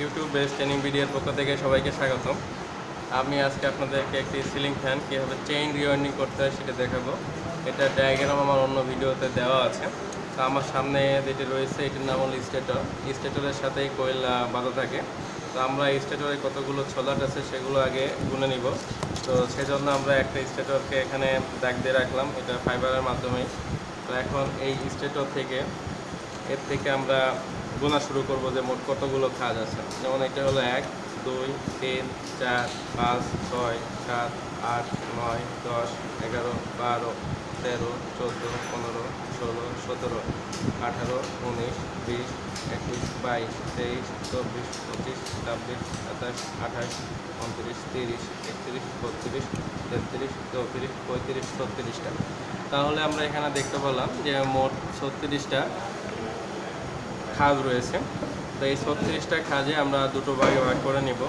YouTube base training ভিডিওর পক্ষ থেকে সবাইকে স্বাগতম। আমি আজকে আপনাদেরকে একটি সিলিং ফ্যান কীভাবে চেইন রিওয়াইন্ডিং করতে হয় সেটা দেখাবো। এটার ডায়াগ্রাম আমার অন্য ভিডিওতে দেওয়া আছে। তো আমার সামনে যেটি রয়েছে এটির নাম হলো স্টেটর। স্টেটরের সাথেই কোয়েল বাঁধা থাকে। তো আমরা স্টেটরে কতগুলো ছলাট আছে সেগুলো আগে গুনে নিব। তো সেজন্য আমরা একটা স্টেটরকে এখানে দাগ দিয়ে রাখলাম, এটা ফাইবারের মাধ্যমেই। তো এখন এই স্টেটর থেকে আমরা গোনা শুরু করব যে মোট কতগুলো খাঁজ আছে। যেমন এটা হলো 1, 2, 3, 4, 5, 6, 7, 8, 9, 10, 11, 12, 13, 14, 15, 16, 17, 18, 19, 20, 21, 22, 23, 24, 25, 26, 27, 28, 29, 30, 31, 32, 33, 34, 35, 36টা। তাহলে আমরা এখানে দেখতে পেলাম যে মোট 36টা খাঁজ রয়েছে। তো এই 36টা খাঁজে আমরা দুটো ভাগে ভাগ করে নিব।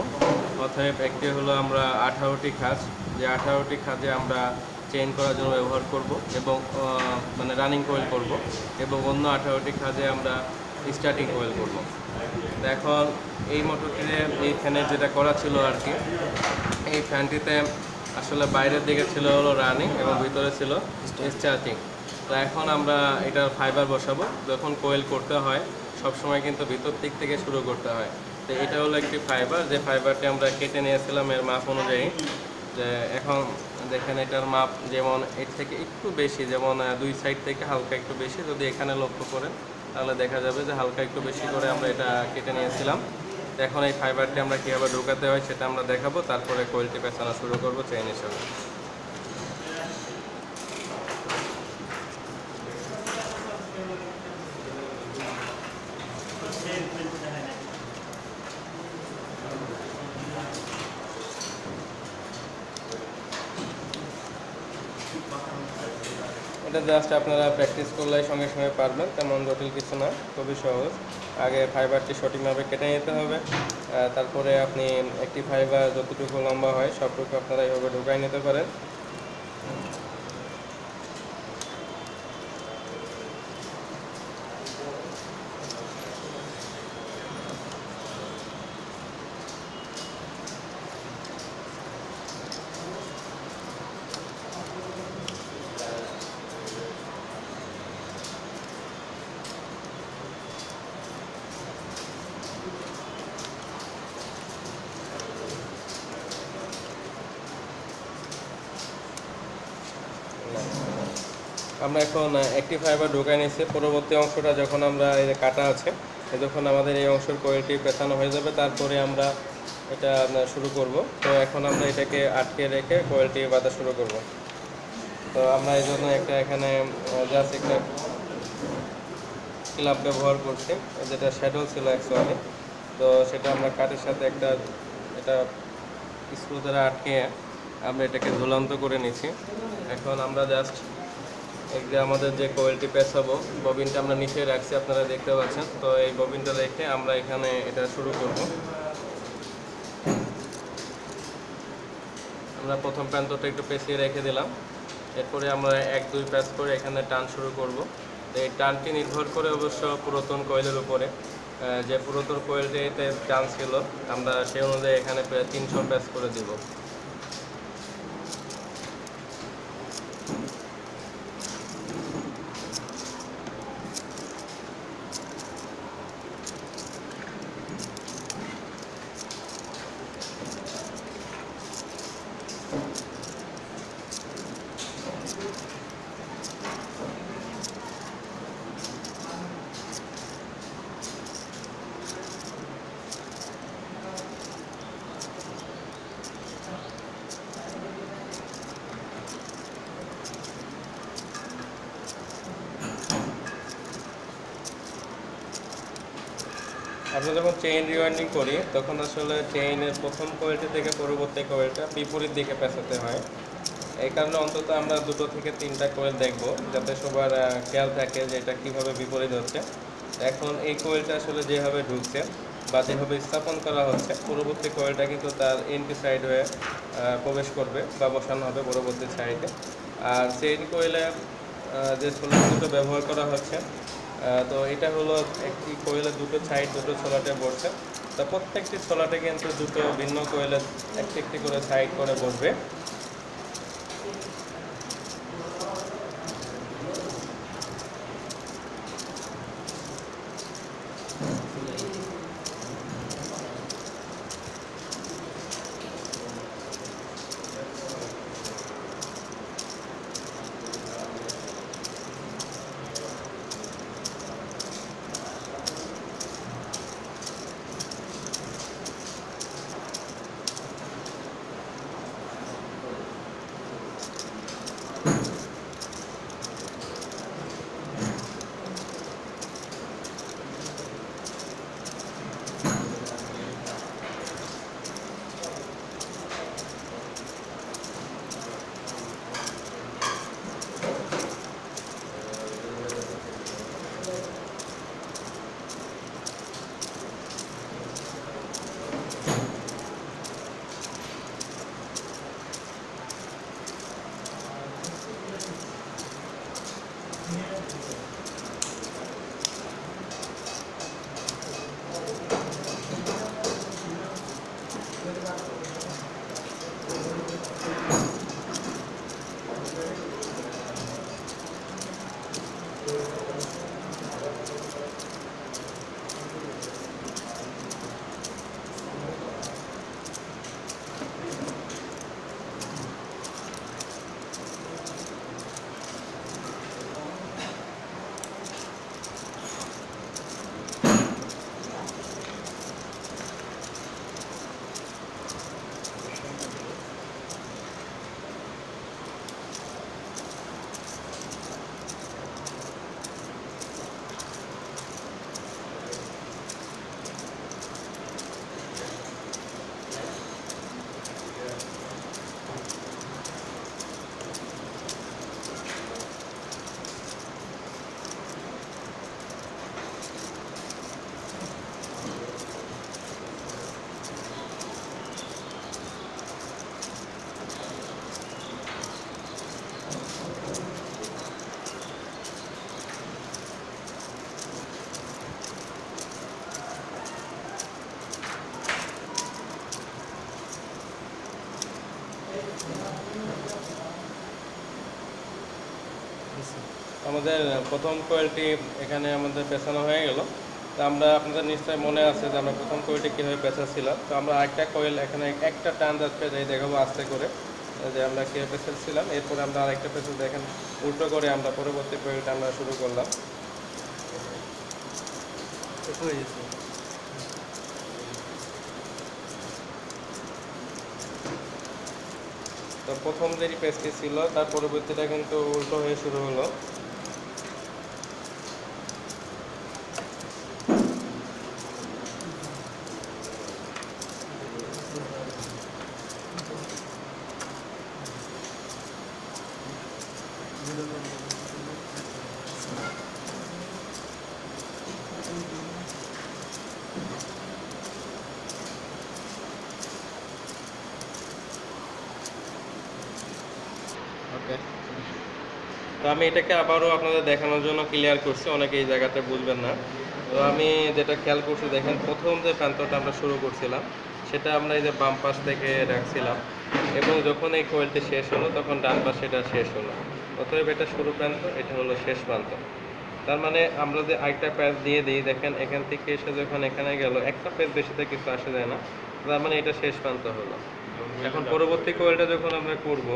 অতএব একটি হলো আমরা 18টি খাঁজ, যে 18টি খাঁজে আমরা চেইন করার জন্য ব্যবহার করব এবং মানে রানিং কোয়েল করব, এবং অন্য 18টি খাঁজে আমরা স্টার্টিং কোয়েল করব। তো এখন এই মোটরটিতে এই ফ্যানের যেটা করা ছিল আর কি, এই ফ্যানটিতে আসলে বাইরের দিকে ছিল হলো রানিং এবং ভিতরে ছিল স্টার্টিং। তো এখন আমরা এটার ফাইবার বসাবো। যখন কোয়েল করতে হয় সবসময় কিন্তু ভিতর দিক থেকে শুরু করতে হয়। তো এটা হলো একটি ফাইবার, যে ফাইবারটি আমরা কেটে নিয়েছিলাম এর মাপ অনুযায়ী। যে এখন দেখেন এটার মাপ যেমন এর থেকে একটু বেশি, যেমন দুই সাইড থেকে হালকা একটু বেশি। যদি এখানে লক্ষ্য করেন তাহলে দেখা যাবে যে হালকা একটু বেশি করে আমরা এটা কেটে নিয়েছিলাম। এখন এই ফাইবারটি আমরা কীভাবে ঢোকাতে হয় সেটা আমরা দেখাবো, তারপরে কোয়েলটি পেঁচানো শুরু করবো চেইন হিসাবে। এটা জাস্ট আপনারা প্র্যাকটিস করলে সঙ্গে সঙ্গে পারবেন, তেমন জটিল কিছু না, খুবই সহজ। আগে ফাইবারটি সঠিকভাবে কেটে নিতে হবে, তারপরে আপনি একটি ফাইবার যতটুকু লম্বা হয় সবটুকু আপনারা এইভাবে ঢুকাই নিতে পারেন। আমরা এখন একটি ফাইবার ঢোকাই নিচ্ছি। পরবর্তী অংশটা যখন আমরা এই কাটা আছে, যখন আমাদের এই অংশের কোয়েলটি পেঁচানো হয়ে যাবে, তারপরে আমরা এটা শুরু করব। তো এখন আমরা এটাকে আটকে রেখে কোয়েলটি বাঁধা শুরু করব। তো আমরা এই জন্য এখানে জাস্ট একটা ক্লাব ব্যবহার করছি, যেটা শ্যাডো ছিল অ্যাকচুয়ালি। তো সেটা আমরা কাঠের সাথে এটা স্ক্রু দ্বারা আটকে আমরা এটাকে ঝুলন্ত করে নিচ্ছি। এখন আমরা জাস্ট আমাদের যে কোয়েলটি পেঁচাবো ববিনটা আমরা নিচে রাখছি, আপনারা দেখতে পাচ্ছেন। তো এই ববিনটা রেখে আমরা এখানে এটা শুরু করব। আমরা প্রথম প্রান্তটা একটু পেঁচিয়ে রেখে দিলাম, এরপরে আমরা 1-2 প্যাচ করে এখানে টান শুরু করব। তো এই টানটি নির্ভর করে অবশ্য পুরাতন কোয়েলের উপরে, যে পুরাতন কোয়েলটিতে টান ছিল আমরা সেই অনুযায়ী এখানে 300 প্যাচ করে দিব। আমরা যখন চেইন রিওয়াইন্ডিং করি তখন আসলে চেইনের প্রথম কোয়েলটি থেকে পরবর্তী কোয়েলটা বিপরীত দিকে পেঁচাতে হয়। এই কারণে অন্তত আমরা 2 থেকে 3টা কোয়েল দেখব, যাতে সবার খেয়াল থাকে যে এটা কীভাবে বিপরীত হচ্ছে। এখন এই কোয়েলটা আসলে যেভাবে ঢুকছে বা যেভাবে স্থাপন করা হচ্ছে, পরবর্তী কোয়েলটা কিন্তু তার এন্টি সাইড হয়ে প্রবেশ করবে বা বসানো হবে পরবর্তী সাইডে। আর চেইন কোয়েলে যে সোলার দুটো ব্যবহার করা হচ্ছে তো এটা হলো একটি কোয়েলের দুটো সাইড দুটো সোলাটে বসছে। তো প্রত্যেকটি সোলাটে কিন্তু দুটো ভিন্ন কোয়েলের একটি একটি করে সাইড করে বসবে। আমাদের প্রথম কোয়েলটি এখানে আমাদের পেছানো হয়ে গেল। তো আমরা আপনাদের নিশ্চয়ই মনে আছে যে আমরা প্রথম কোয়েলটি কীভাবে পেঁচাচ্ছিলাম। তো আমরা আরেকটা কোয়েল এখানে একটা টান যাচ্ছে যাই দেখাবো আস্তে করে যে আমরা কীভাবে পেঁচাচ্ছিলাম। এরপরে আমরা আরেকটা পেঁচা দেখেন উল্টো করে আমরা পরবর্তী কোয়েলটা আমরা শুরু করলাম। তো প্রথম যেটি পেজটি ছিল তার পরবর্তীটা কিন্তু উল্টো হয়ে শুরু হলো। ওকে, তো আমি এটাকে আবারও আপনাদের দেখানোর জন্য ক্লিয়ার করছি, অনেকে এই জায়গাটা বুঝবেন না। তো আমি যেটা খেয়াল করছি দেখেন প্রথম যে প্রান্তটা আমরা শুরু করছিলাম সেটা আমরা এই যে বাম পাশ থেকে রাখছিলাম এবং যখন এই কোয়েলটি শেষ হলো তখন ডান পাশে এটা শেষ হলো। অতএব এটা শুরু প্রান্ত, এটা হলো শেষ প্রান্ত। তার মানে আমরা যে আরেকটা প্যাচ দিয়ে দিই দেখেন এখান থেকে এসে যখন এখানে গেল একটা প্যাচ বেশিতে কিছু আসে যায় না, তার মানে এটা শেষ প্রান্ত হলো। এখন পরবর্তী কোয়েলটা যখন আমরা করব,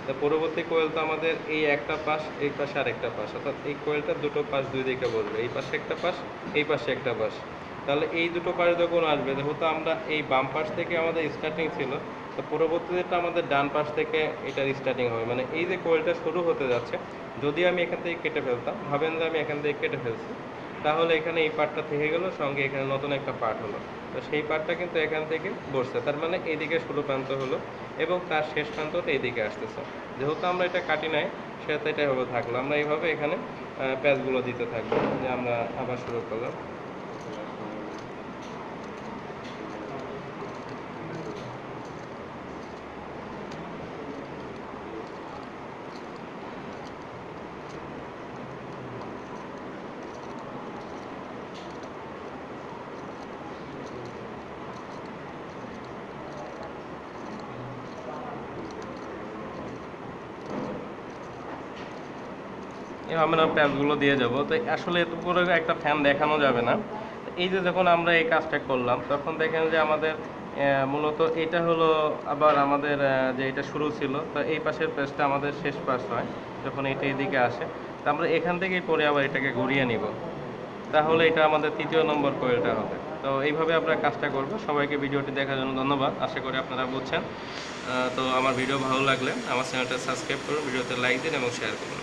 তা পরবর্তী কোয়েল তো আমাদের এই একটা পাশ এই পাশে আরেকটা পাশ, অর্থাৎ এই কোয়েলটার দুটো পাশ দুই দিকে বসবে, এই পাশে একটা পাশ এই পাশে একটা পাশ। তাহলে এই দুটো পাশ যখন আসবে যেহেতু আমরা এই বাম পাশ থেকে আমাদের স্টার্টিং ছিল, তো পরবর্তীটা আমাদের ডান পাশ থেকে এটার স্টার্টিং হবে। মানে এই যে কোয়েলটা শুরু হতে যাচ্ছে যদি আমি এখান থেকে কেটে ফেলতাম, ভাবেন যে আমি এখান থেকে কেটে ফেলছি, তাহলে এখানে এই পার্টটা থেকে গেল, সঙ্গে এখানে নতুন একটা পার্ট হলো। তো সেই পার্টটা কিন্তু এখান থেকে বসছে, তার মানে এইদিকে শুরু প্রান্ত হলো এবং তার শেষ প্রান্তটা এইদিকে আসতেছে। যেহেতু আমরা এটা কাটি নাই সেটা এটা এভাবে থাকলো, আমরা এইভাবে এখানে প্যাচগুলো দিতে থাকবো। যে আমরা আবার শুরু করলাম। এভাবে আমরা প্যাচগুলো দিয়ে যাব। তো আসলে এত করে একটা ফ্যান দেখানো যাবে না। এই যে যখন আমরা এই কাজটা করলাম তখন দেখেন যে আমাদের মূলত এটা হলো আবার আমাদের যে এটা শুরু ছিল, তো এই পাশের প্যাচটা আমাদের শেষ পাশ হয় যখন এটা এদিকে আসে। তো আমরা এখান থেকেই পরে আবার এটাকে ঘুরিয়ে নিব, তাহলে এটা আমাদের 3য় নম্বর কয়েলটা হবে। তো এইভাবে আমরা কাজটা করব। সবাইকে ভিডিওটি দেখার জন্য ধন্যবাদ, আশা করি আপনারা বুঝছেন। তো আমার ভিডিও ভালো লাগলে আমার চ্যানেলটা সাবস্ক্রাইব করুন, ভিডিওতে লাইক দিন এবং শেয়ার করুন।